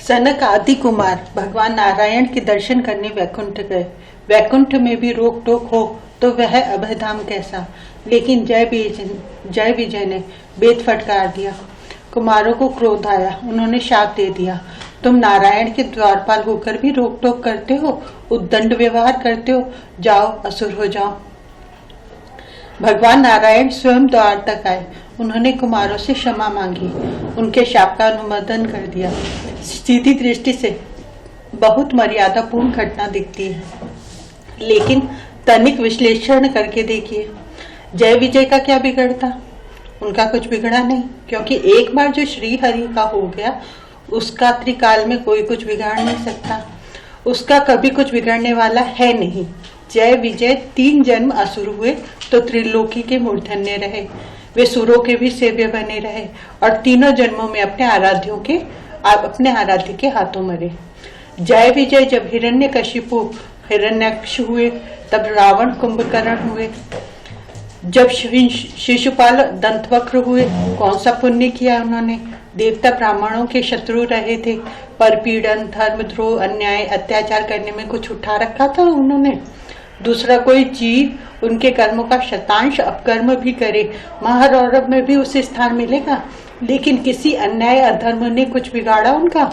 सनक आदि कुमार भगवान नारायण के दर्शन करने वैकुंठ गए। वैकुंठ में भी रोक टोक हो तो वह अभयधाम कैसा। लेकिन जय विजय ने बेद फटकार दिया। कुमारों को क्रोध आया। उन्होंने शाप दे दिया, तुम नारायण के द्वारपाल होकर भी रोक टोक करते हो, उद्दंड व्यवहार करते हो, जाओ असुर हो जाओ। भगवान नारायण स्वयं द्वार तक आए। उन्होंने कुमारों से क्षमा मांगी, उनके शाप का अनुमोदन कर दिया। सीधी दृष्टि से बहुत मर्यादापूर्ण घटना दिखती है, लेकिन तनिक विश्लेषण करके देखिए, जय विजय का क्या बिगड़ता। उनका कुछ बिगड़ा नहीं, क्योंकि एक बार जो श्री हरि का हो गया उसका त्रिकाल में कोई कुछ बिगाड़ नहीं सकता। उसका कभी कुछ बिगड़ने वाला है नहीं। जय विजय 3 जन्म असुर हुए तो त्रिलोकी के मूर्धन्य रहे, वे सुरों के भी सेव्य बने रहे और तीनों जन्मों में अपने आराध्य के हाथों मरे। जय विजय जब हिरण्यकशिपु हिरण्याक्ष हुए, तब रावण कुंभकर्ण हुए, जब शिशुपाल दंतवक्र हुए, कौन सा पुण्य किया उन्होंने। देवता ब्राह्मणों के शत्रु रहे थे, पर पीड़न, धर्मद्रोह, अन्याय, अत्याचार करने में कुछ उठा रखा था उन्होंने। दूसरा कोई जीव उनके कर्मों का शतांश अपकर्म भी करे, महारौरव में भी उसे स्थान मिलेगा, लेकिन किसी अन्याय अधर्म ने कुछ बिगाड़ा उनका।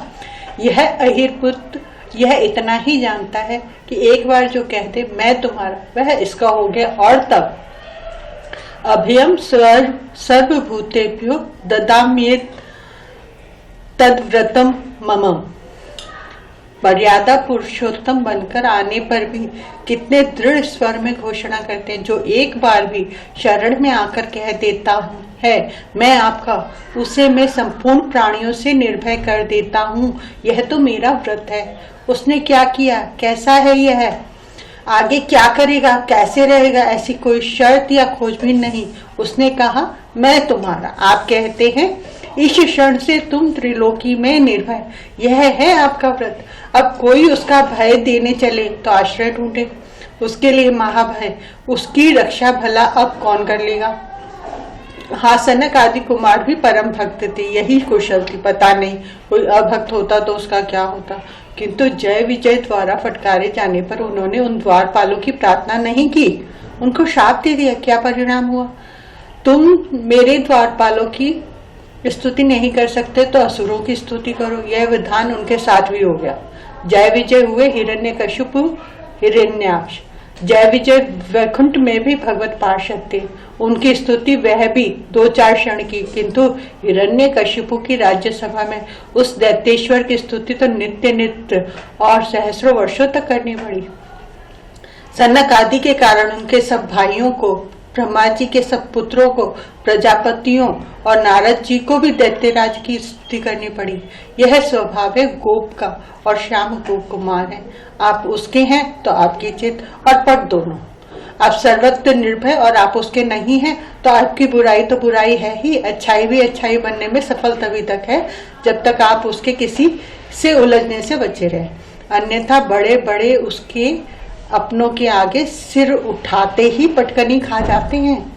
यह अहिरपुत्र यह इतना ही जानता है कि एक बार जो कह दे मैं तुम्हारा, वह इसका हो गया। और तब अभयम सर्वभूतेभ्यो ददाम्येत तद्व्रतम मम। मर्यादा पुरुषोत्तम बनकर आने पर भी कितने दृढ़ स्वर में घोषणा करते हैं, जो एक बार भी शरण में आकर कह देता हूँ है मैं आपका, उसे मैं संपूर्ण प्राणियों से निर्भय कर देता हूँ। यह तो मेरा व्रत है। उसने क्या किया, कैसा है यह, आगे क्या करेगा, कैसे रहेगा, ऐसी कोई शर्त या खोजबीन नहीं। उसने कहा मैं तुम्हारा। आप कहते हैं इस क्षण से तुम त्रिलोकी में निर्भय, यह है आपका व्रत। अब कोई उसका भय देने चले तो आश्रय ढूंढे, उसके लिए महाभय, उसकी रक्षा भला अब कौन कर लेगा। हाँ, सनक आदि कुमार भी परम भक्त थे, यही कुशल थी। पता नहीं कोई अभक्त होता तो उसका क्या होता, किंतु जय विजय द्वारा फटकारे जाने पर उन्होंने उन द्वारपालों की प्रार्थना नहीं की, उनको शाप दे दिया। क्या परिणाम हुआ, तुम मेरे द्वारपालों की स्तुति नहीं कर सकते तो असुरों की स्तुति करो। यह विधान उनके साथ भी हो गया। जय विजय हुए हिरण्यकशिपु हिरण्याक्ष। जय विजय वैकुंठ में भी भगवत पार्षद थे, उनकी स्तुति वह भी 2-4 क्षण की, किंतु हिरण्यकशिपु की राज्यसभा में उस दैत्येश्वर की स्तुति तो नित्य और सहस्रों वर्षों तक करनी पड़ी। सनक आदि के कारण उनके सब भाइयों को, ब्रह्मा जी के सब पुत्रों को, प्रजापतियों और नारद जी को भी दैत्यराज की स्तुति करनी पड़ी। यह स्वभाव है गोप का, और श्याम गोप कुमार है। आप उसके हैं तो आपकी चित और पट दोनों। आप सर्वत्र निर्भय और आप उसके नहीं हैं तो आपकी बुराई तो बुराई है ही, अच्छाई भी अच्छाई बनने में सफल तभी तक है जब तक आप उसके किसी से उलझने से बचे रहे। अन्यथा बड़े बड़े उसके अपनों के आगे सिर उठाते ही पटकनी खा जाते हैं।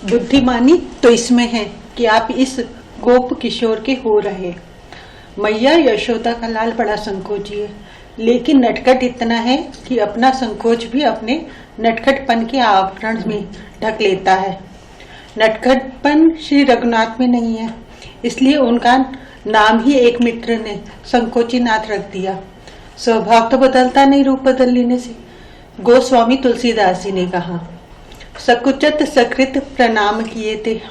बुद्धिमानी तो इसमें है कि आप इस गोप किशोर के हो रहे। मैया यशोदा का लाल बड़ा संकोची है, लेकिन नटखट इतना है कि अपना संकोच भी अपने नटखटपन के आवरण में ढक लेता है। नटखटपन श्री रघुनाथ में नहीं है, इसलिए उनका नाम ही एक मित्र ने संकोचीनाथ रख दिया। स्वभाव तो बदलता नहीं रूप बदल लेने से। गोस्वामी तुलसीदास जी ने कहा, सकुचत सकृत प्रणाम किए थे।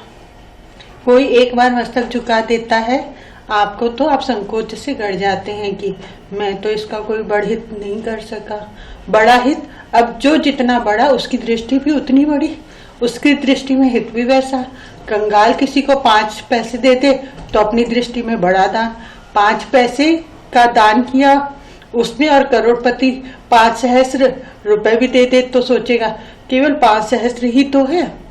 कोई एक बार मस्तक झुका देता है आपको तो आप संकोच से गड़ जाते हैं कि मैं तो इसका कोई बड़ हित नहीं कर सका। बड़ा हित, अब जो जितना बड़ा उसकी दृष्टि भी उतनी बड़ी, उसकी दृष्टि में हित भी वैसा। कंगाल किसी को 5 पैसे देते तो अपनी दृष्टि में बड़ा दान। 5 पैसे का दान किया उसने और करोड़पति 5 सहस्र रुपए भी दे दे तो सोचेगा केवल 5 सहस्र ही तो है।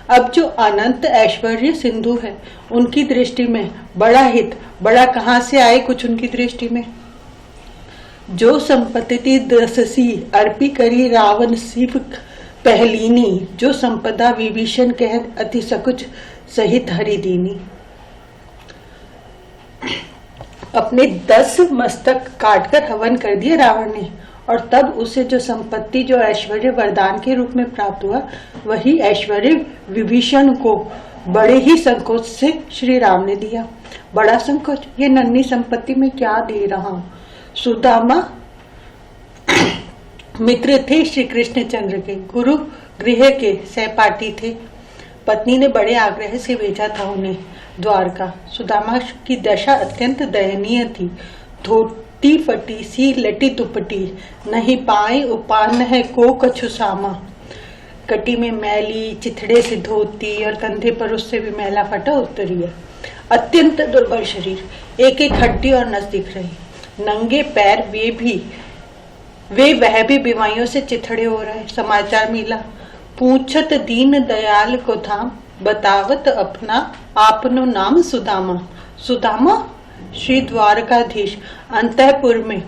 अब जो अनंत ऐश्वर्य सिंधु है उनकी दृष्टि में बड़ा हित, बड़ा कहाँ से आए कुछ उनकी दृष्टि में। जो संपत्ति दससी अर्पी करी रावण शिव पहलीनी, जो संपदा विभीषण कह अति सकुच सहित हरि दीनी। अपने 10 मस्तक काटकर हवन कर दिए रावण ने, और तब उसे जो संपत्ति, जो ऐश्वर्य वरदान के रूप में प्राप्त हुआ, वही ऐश्वर्य विभीषण को बड़े ही संकोच से श्री राम ने दिया। बड़ा संकोच, ये नन्ही संपत्ति में क्या दे रहा हूं। सुदामा मित्र थे श्री कृष्णचंद्र के, गुरु गृह के सहपाठी थे। पत्नी ने बड़े आग्रह से भेजा था उन्हें द्वारका। सुदामा की दशा अत्यंत दयनीय थी। धोती फटी सी लटी दुपटी, नहीं पाए उपान है को कछु सामा। कटी में मैली चिथड़े से धोती और कंधे पर उससे भी मैला फटा उत्तरीय। अत्यंत दुर्बल शरीर, एक एक हड्डी और नस दिख रही। नंगे पैर, वह भी बीमारियों से चिथड़े हो रहे। समाचार मिला, पूछत दीन दयाल को थाम, बतावत अपना आपनो नाम सुदामा। सुदामा श्री द्वारकाधीश अंतःपुर में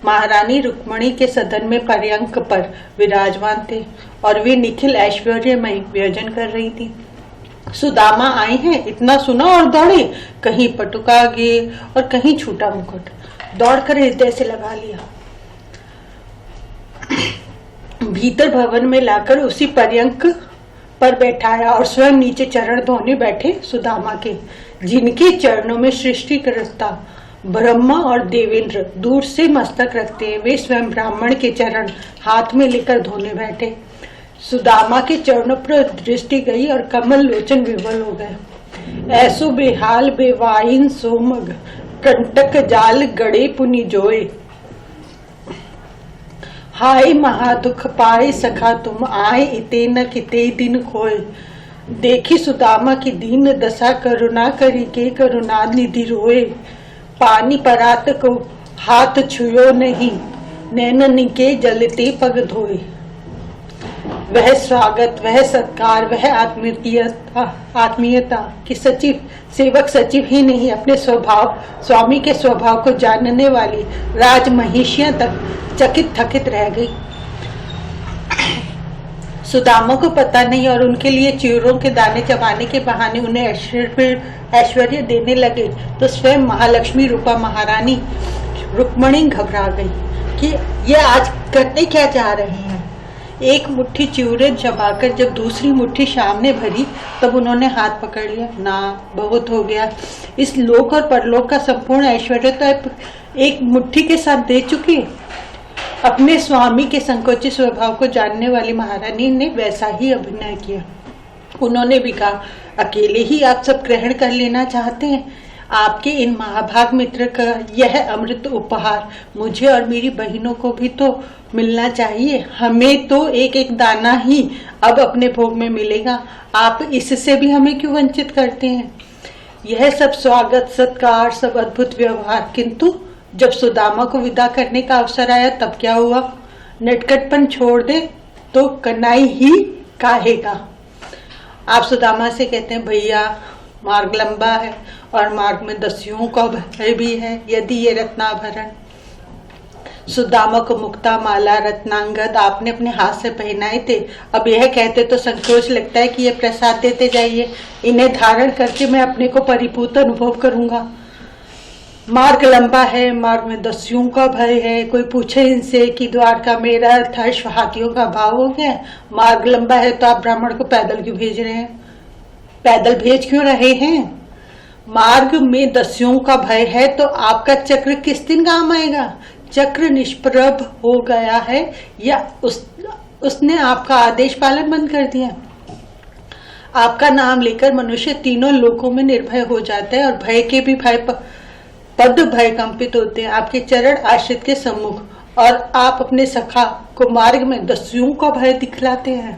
महारानी रुक्मणी के सदन में पर्यंक पर विराजमान थे और वे निखिल ऐश्वर्यमय व्यंजन कर रही थी। सुदामा आए हैं इतना सुना और दौड़े, कहीं पटुका गे और कहीं छूटा मुकुट। दौड़कर हृदय से लगा लिया, भीतर भवन में लाकर उसी पर्यंक पर बैठाया और स्वयं नीचे चरण धोने बैठे सुदामा के, जिनके चरणों में सृष्टिकर्ता ब्रह्मा और देवेंद्र दूर से मस्तक रखते हैं, वे स्वयं ब्राह्मण के चरण हाथ में लेकर धोने बैठे। सुदामा के चरणों पर दृष्टि गई और कमल लोचन विवल हो गए। ऐसो बेहाल बेवाइन सोमग, कंटक जाल गड़े पुनि जोए। हाय महादुख पाए सखा तुम, आए इते न किते दिन खोए। देखी सुदामा की दीन दशा, करुणा करी के करुणा निधि रोए। पानी परात को हाथ छुयो नहीं, नैनन के जलते पग धोए। वह स्वागत, वह सत्कार, वह आत्मीयता कि सचिव सेवक सचिव ही नहीं, अपने स्वभाव स्वामी के स्वभाव को जानने वाली राजमहिषियां तक चकित थकित रह गई। सुदामा को पता नहीं और उनके लिए चिड़ों के दाने चबाने के बहाने उन्हें ऐश्वर्य देने लगे तो स्वयं महालक्ष्मी रूपा महारानी रुक्मणी घबरा गई कि ये आज करने क्या चाह रहे हैं। एक मुट्ठी चिवड़े चबाकर जब दूसरी मुट्ठी सामने भरी तब उन्होंने हाथ पकड़ लिया। ना, बहुत हो गया, इस लोक और परलोक का संपूर्ण ऐश्वर्य तो एक मुट्ठी के साथ दे चुकी। अपने स्वामी के संकोचित स्वभाव को जानने वाली महारानी ने वैसा ही अभिनय किया। उन्होंने भी कहा, अकेले ही आप सब ग्रहण कर लेना चाहते हैं? आपके इन महाभाग मित्र का यह अमृत उपहार मुझे और मेरी बहनों को भी तो मिलना चाहिए। हमें तो एक एक दाना ही अब अपने भोग में मिलेगा, आप इससे भी हमें क्यों वंचित करते हैं? यह सब स्वागत सत्कार, सब अद्भुत व्यवहार, किंतु जब सुदामा को विदा करने का अवसर आया तब क्या हुआ? नटखटपन छोड़ दे तो कन्नाई ही काहेगा। आप सुदामा से कहते हैं, भैया मार्ग लंबा है और मार्ग में दस्युओं का भय भी है, यदि ये रत्नाभरण सुदामा को मुक्ता माला रत्नांगद आपने अपने हाथ से पहनाए थे, अब यह कहते तो संकोच लगता है कि ये प्रसाद देते जाइए, इन्हें धारण करके मैं अपने को परिपूत अनुभव करूंगा। मार्ग लंबा है, मार्ग में दस्युओं का भय है, कोई पूछे इनसे कि द्वारका मेरा अर्थ हाथियों का भाव हो गया। मार्ग लंबा है तो आप ब्राह्मण को पैदल क्यों भेज रहे हैं? पैदल भेज क्यों रहे हैं? मार्ग में दस्युओं का भय है तो आपका चक्र किस दिन काम आएगा? चक्र निष्प्रभ हो गया है या उसने आपका आदेश पालन बंद कर दिया? आपका नाम लेकर मनुष्य तीनों लोकों में निर्भय हो जाता है और भय के भी पद भय कंपित होते हैं आपके चरण आश्रित के सम्मुख, और आप अपने सखा को मार्ग में दस्युओं का भय दिखलाते हैं।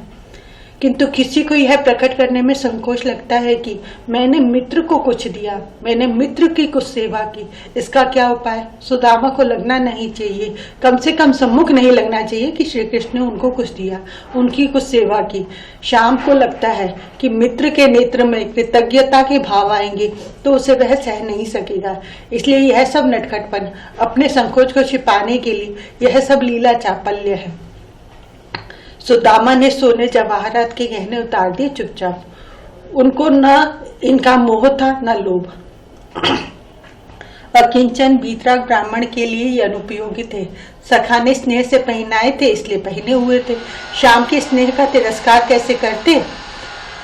किंतु किसी को यह प्रकट करने में संकोच लगता है कि मैंने मित्र को कुछ दिया, मैंने मित्र की कुछ सेवा की, इसका क्या उपाय? सुदामा को लगना नहीं चाहिए, कम से कम सम्मुख नहीं लगना चाहिए कि श्री कृष्ण ने उनको कुछ दिया, उनकी कुछ सेवा की। शाम को लगता है कि मित्र के नेत्र में कृतज्ञता के भाव आएंगे तो उसे वह सह नहीं सकेगा। इसलिए यह सब नटखटपन, अपने संकोच को छिपाने के लिए यह सब लीला चापल्य है। सुदामा ने सोने जवाहरात के गहने उतार दिए चुपचाप। उनको न इनका मोह था न लोभ। अकिंचन वीतराग ब्राह्मण के लिए ये अनुपयोगी थे। सखा ने स्नेह से पहनाए थे इसलिए पहने हुए थे। श्याम के स्नेह का तिरस्कार कैसे करते,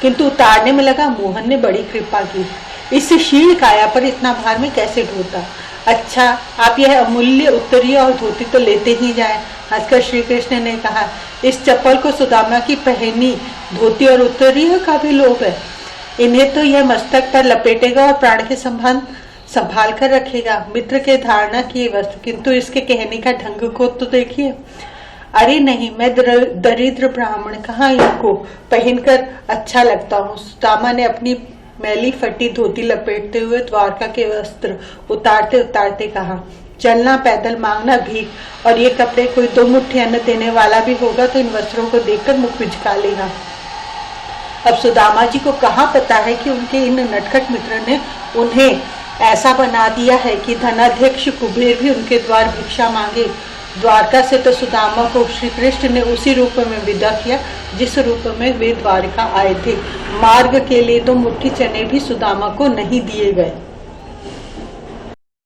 किंतु उतारने में लगा। मोहन ने बड़ी कृपा की। इस शील काया पर इतना भार में कैसे ढोता। अच्छा, आप यह अमूल्य उत्तरी और धोती तो लेते ही जाए। हंसकर श्री कृष्ण ने कहा, इस चप्पल को सुदामा की पहनी धोती और उत्तरी का भी लोभ है। इन्हें तो यह मस्तक पर लपेटेगा और प्राण के संभाल कर रखेगा। मित्र के धारणा किए वस्त्र, किंतु इसके कहने का ढंग को तो देखिए। अरे नहीं, मैं दरिद्र ब्राह्मण, कहाँ इनको पहनकर अच्छा लगता हूँ। सुदामा ने अपनी मैली फटी धोती लपेटते हुए द्वारका के वस्त्र उतारते उतारते कहा, चलना, पैदल मांगना भीख, और ये कपड़े कोई 2 मुट्ठी अन्न देने वाला भी होगा तो इन वस्त्रों को देखकर मुख बिचका लेगा। अब सुदामा जी को कहाँ पता है कि उनके इन नटखट मित्र ने उन्हें ऐसा बना दिया है कि धनाध्यक्ष कुबेर भी उनके द्वार भिक्षा मांगे। द्वारका से तो सुदामा को श्री कृष्ण ने उसी रूप में विदा किया जिस रूप में वे द्वारका आए थे। मार्ग के लिए 2 मुट्ठी चने भी सुदामा को नहीं दिए गए।